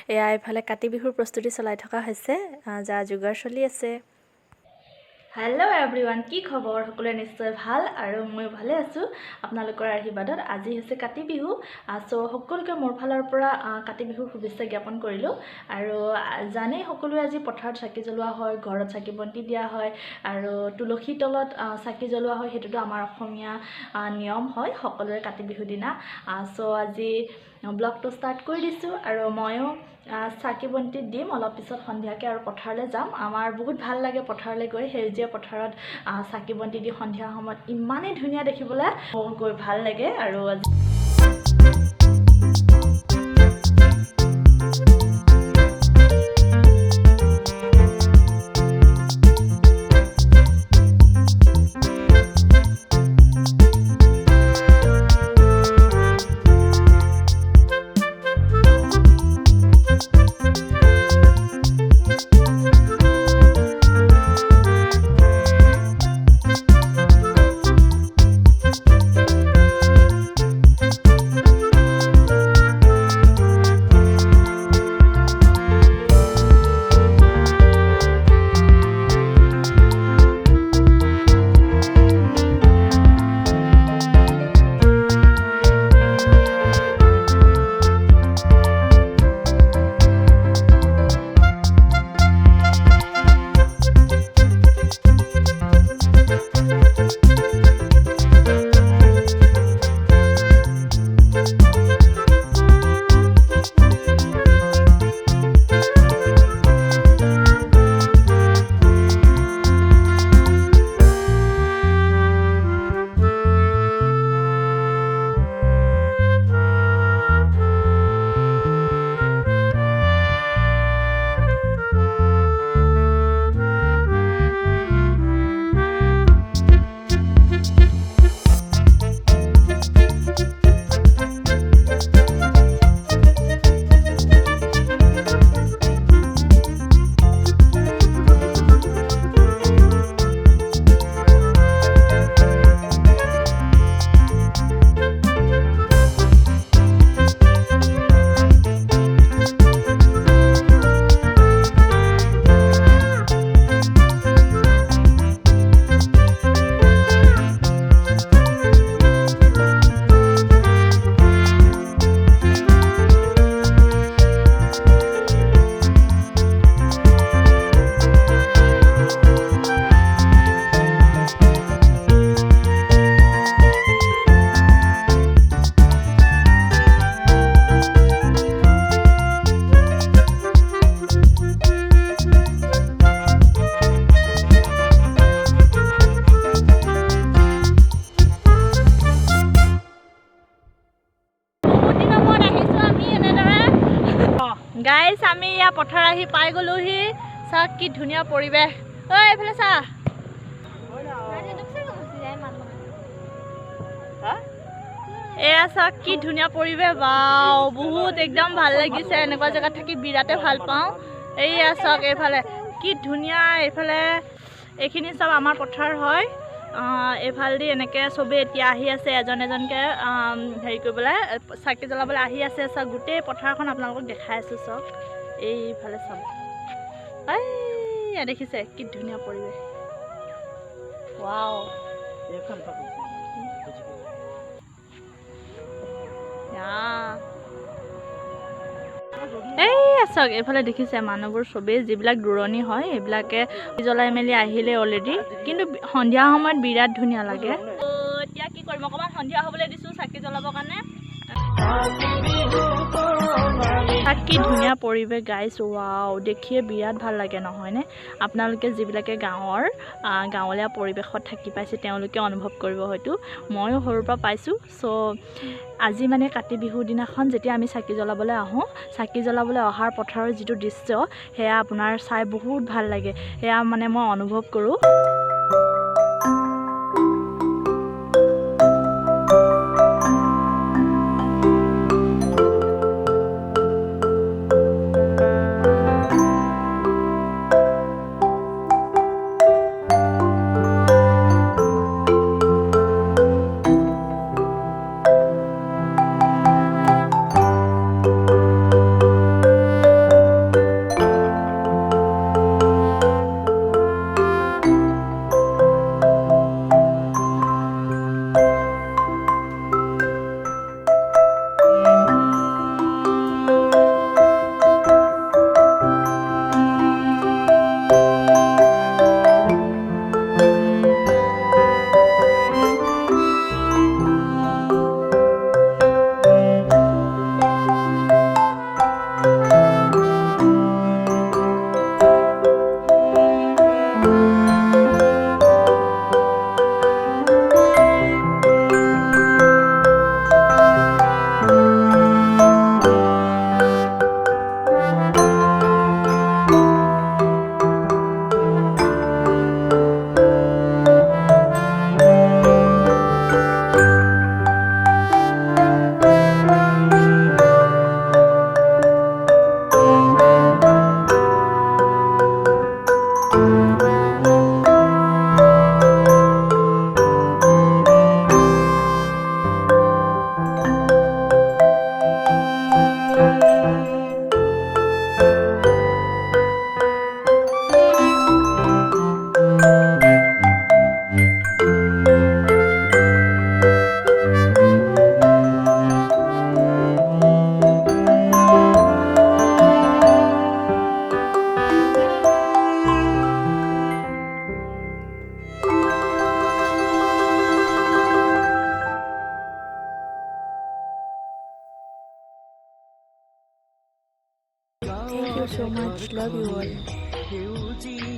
এয়া এফালে কাতি বিহুৰ প্ৰস্তুতি চলাই থকা হৈছে যা যোগাৰ চলি আছে হেল্ল' এভৰিৱান কি খবৰ সকলোৱে নিশ্চয় ভাল আৰু মই ভালে আছো আপোনালোকৰ আশীৰ্বাদত আজি হৈছে কাতি বিহু সো সকলোকে মোৰ ফালৰ পৰা কাতি বিহুৰ শুভেচ্ছা জ্ঞাপন কৰিলো আৰু জানেই সকলোৱে আজি পথাৰত চাকি জ্বলোৱা হয় ঘৰত চাকি বন্তি দিয়া হয় আৰু তুলসী তলত চাকি জ্বলোৱা হয় হেতুটো আমাৰ অসমীয়া নিয়ম হয় সকলোৰে কাতি বিহু দিনা সো আজি ব্লগটো ষ্টাৰ্ট কৰি দিছো আৰু ময়ো চাকি বন্তি দিম অলপ পিছত সন্ধিয়াকে আৰু পথাৰলৈ যাম আমাৰ বহুত ভাল লাগে পথাৰলৈ গৈ সেউজীয়া পথাৰত চাকি বন্তি দি সন্ধিয়া সময়ত ইমানেই ধুনীয়া দেখিবলৈ গৈ ভাল লাগে আৰু গাইস আমি ইয়া পথাৰ আহি পাই গলোহি চা কি ধুনীয়া পৰিবেশ ঐ এফালে চা এয়া চা কি ধুনীয়া পৰিবেশ বাও বহুত একদম ভাল লাগিছে এনেকুৱা জায়গা থাকি বিৰাতে ভাল পাওঁ এইয়া চাওক এফালে কি ধুনীয়া এফালে এইখিনি সব আমাৰ পথাৰ হয় এফালদি এনেকৈ চবে এতিয়া আহি আছে এজন এজনকৈ হেৰি কৰিবলৈ চাকি জ্বলাবলৈ আহি আছে চাওক গোটেই পথাৰখন আপোনালোকক দেখাই আছোঁ চাওক এইফালে চাওক এই দেখিছে কি ধুনীয়া পৰিৱেশ ৱাও এই চাওক এইফালে দেখিছে মানুহবোৰ চবেই যিবিলাক দূৰণি হয় এইবিলাকে জ্বলাই মেলি আহিলে অলৰেডি কিন্তু সন্ধিয়া সময়ত বিৰাট ধুনীয়া লাগে এতিয়া কি কৰিম অকণমান সন্ধিয়া হ'বলৈ দিছোঁ চাকি জ্বলাবৰ কাৰণে কি ধুনীয়া পৰিৱেশ গাইছ ৱাও দেখিয়ে বিৰাট ভাল লাগে নহয়নে আপোনালোকে যিবিলাকে গাঁৱলীয়া পৰিৱেশত থাকি পাইছে তেওঁলোকে অনুভৱ কৰিব হয়তো ময়ো সৰুৰ পৰা পাইছোঁ চ' আজি মানে কাতি বিহুৰ দিনাখন যেতিয়া আমি চাকি জ্বলাবলৈ আহোঁ চাকি জ্বলাবলৈ অহাৰ পথাৰৰ যিটো দৃশ্য সেয়া আপোনাৰ চাই বহুত ভাল লাগে সেয়া মানে মই অনুভৱ কৰোঁ so much. Love you all.